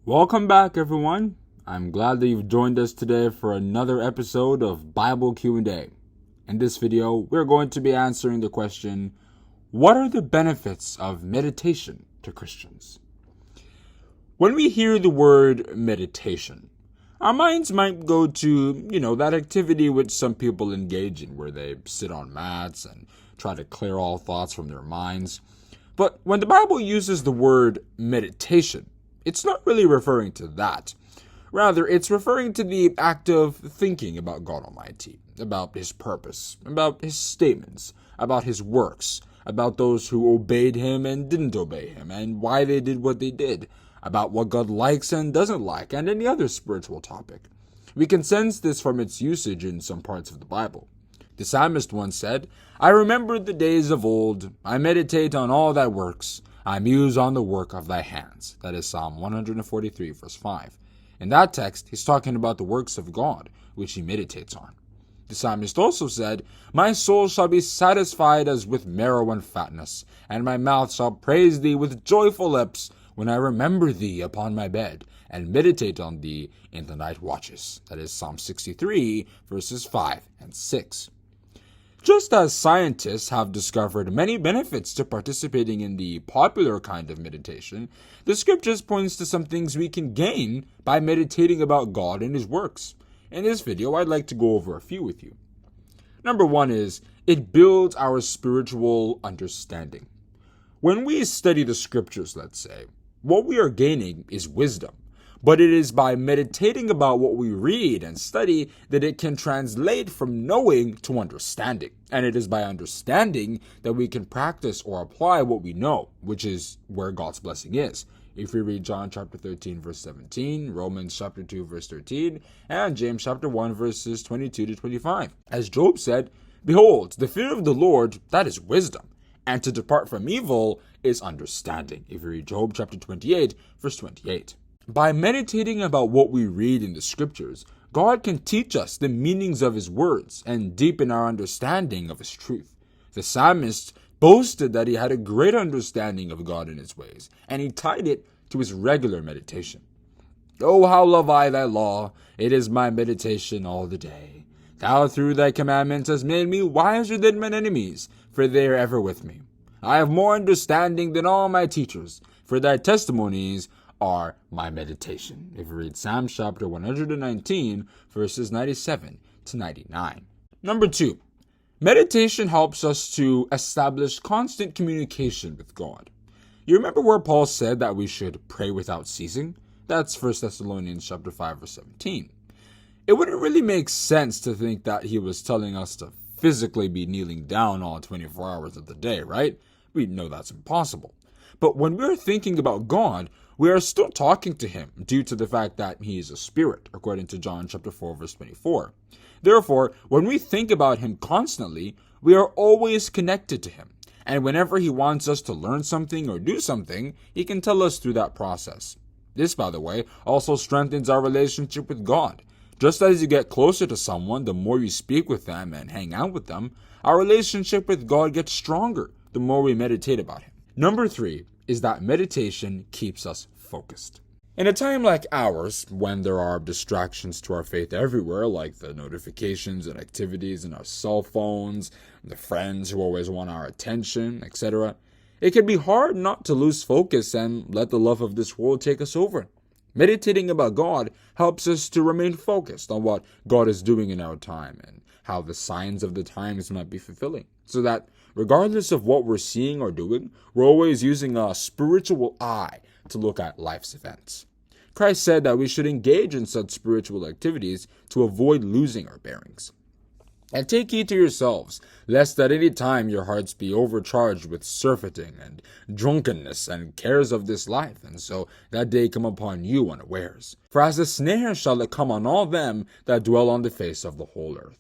Welcome back, everyone. I'm glad that you've joined us today for another episode of Bible Q&A. In this video, we're going to be answering the question, what are the benefits of meditation to Christians? When we hear the word meditation, our minds might go to, that activity which some people engage in where they sit on mats and try to clear all thoughts from their minds. But when the Bible uses the word meditation, it's not really referring to that. Rather, it's referring to the act of thinking about God Almighty, about His purpose, about His statements, about His works, about those who obeyed Him and didn't obey Him, and why they did what they did, about what God likes and doesn't like, and any other spiritual topic. We can sense this from its usage in some parts of the Bible. The psalmist once said, "I remember the days of old, I meditate on all thy works, I muse on the work of thy hands." That is Psalm 143, verse 5. In that text, he's talking about the works of God, which he meditates on. The psalmist also said, "My soul shall be satisfied as with marrow and fatness, and my mouth shall praise thee with joyful lips, when I remember thee upon my bed, and meditate on thee in the night watches." That is Psalm 63, verses 5 and 6. Just as scientists have discovered many benefits to participating in the popular kind of meditation, the scriptures points to some things we can gain by meditating about God and His works. In this video, I'd like to go over a few with you. Number one is, it builds our spiritual understanding. When we study the scriptures, let's say, what we are gaining is wisdom. But it is by meditating about what we read and study that it can translate from knowing to understanding. And it is by understanding that we can practice or apply what we know, which is where God's blessing is. If we read John chapter 13, verse 17, Romans chapter 2, verse 13, and James chapter 1, verses 22 to 25. As Job said, "Behold, the fear of the Lord, that is wisdom, and to depart from evil is understanding." If we read Job chapter 28, verse 28. By meditating about what we read in the scriptures, God can teach us the meanings of His words and deepen our understanding of His truth. The psalmist boasted that he had a great understanding of God and His ways, and he tied it to his regular meditation. "Oh, how love I thy law! It is my meditation all the day. Thou through thy commandments hast made me wiser than mine enemies, for they are ever with me. I have more understanding than all my teachers, for thy testimonies are my meditation." If you read Psalm chapter 119, verses 97 to 99. Number two, meditation helps us to establish constant communication with God. You remember where Paul said that we should pray without ceasing? That's 1 Thessalonians chapter 5, verse 17. It wouldn't really make sense to think that he was telling us to physically be kneeling down all 24 hours of the day, right? We know that's impossible. But when we're thinking about God, we are still talking to Him due to the fact that He is a spirit, according to John chapter 4, verse 24. Therefore, when we think about Him constantly, we are always connected to Him. And whenever He wants us to learn something or do something, He can tell us through that process. This, by the way, also strengthens our relationship with God. Just as you get closer to someone, the more you speak with them and hang out with them, our relationship with God gets stronger the more we meditate about Him. Number three is that meditation keeps us focused. In a time like ours, when there are distractions to our faith everywhere, like the notifications and activities in our cell phones, the friends who always want our attention, etc., it can be hard not to lose focus and let the love of this world take us over. Meditating about God helps us to remain focused on what God is doing in our time and how the signs of the times might be fulfilling, so that regardless of what we're seeing or doing, we're always using a spiritual eye to look at life's events. Christ said that we should engage in such spiritual activities to avoid losing our bearings. "And take heed to yourselves, lest at any time your hearts be overcharged with surfeiting and drunkenness and cares of this life, and so that day come upon you unawares. For as a snare shall it come on all them that dwell on the face of the whole earth.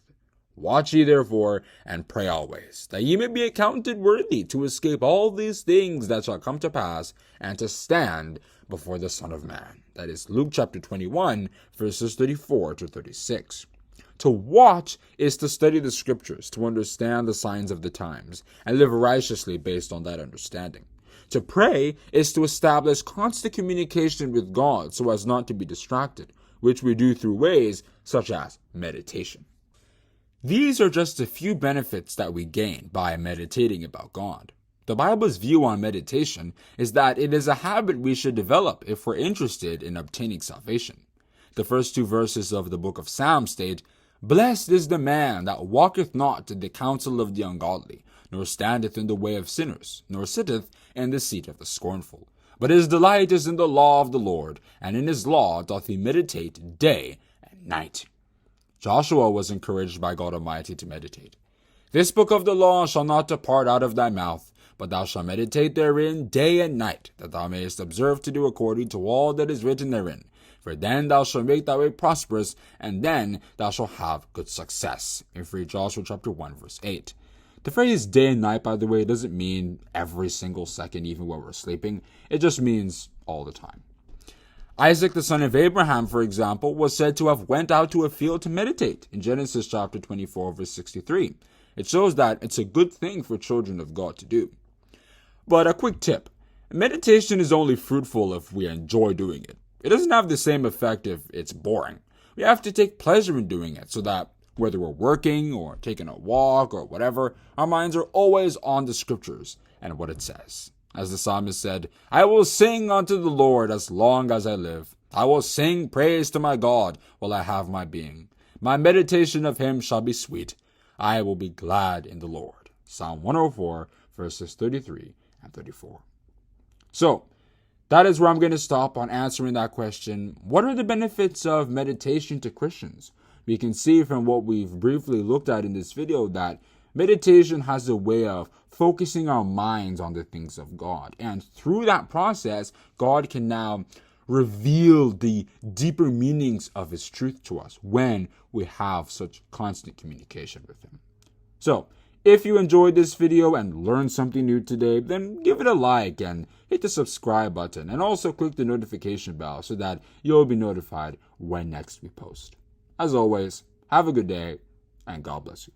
Watch ye therefore, and pray always, that ye may be accounted worthy to escape all these things that shall come to pass, and to stand before the Son of Man." That is Luke chapter 21, verses 34 to 36. To watch is to study the scriptures, to understand the signs of the times, and live righteously based on that understanding. To pray is to establish constant communication with God so as not to be distracted, which we do through ways such as meditation. These are just a few benefits that we gain by meditating about God. The Bible's view on meditation is that it is a habit we should develop if we're interested in obtaining salvation. The first 2 verses of the book of Psalms state, "Blessed is the man that walketh not in the counsel of the ungodly, nor standeth in the way of sinners, nor sitteth in the seat of the scornful. But his delight is in the law of the Lord, and in his law doth he meditate day and night." Joshua was encouraged by God Almighty to meditate. "This book of the law shall not depart out of thy mouth, but thou shalt meditate therein day and night, that thou mayest observe to do according to all that is written therein. For then thou shalt make thy way prosperous, and then thou shalt have good success." If you read Joshua chapter 1, verse 8. The phrase day and night, by the way, doesn't mean every single second, even when we're sleeping. It just means all the time. Isaac, the son of Abraham, for example, was said to have went out to a field to meditate in Genesis chapter 24, verse 63. It shows that it's a good thing for children of God to do. But a quick tip. Meditation is only fruitful if we enjoy doing it. It doesn't have the same effect if it's boring. We have to take pleasure in doing it so that whether we're working or taking a walk or whatever, our minds are always on the scriptures and what it says. As the psalmist said, "I will sing unto the Lord as long as I live. I will sing praise to my God while I have my being. My meditation of him shall be sweet. I will be glad in the Lord." Psalm 104, verses 33 and 34. So, that is where I'm going to stop on answering that question. What are the benefits of meditation to Christians? We can see from what we've briefly looked at in this video that meditation has a way of focusing our minds on the things of God. And through that process, God can now reveal the deeper meanings of his truth to us when we have such constant communication with him. So, if you enjoyed this video and learned something new today, then give it a like and hit the subscribe button, and also click the notification bell so that you'll be notified when next we post. As always, have a good day and God bless you.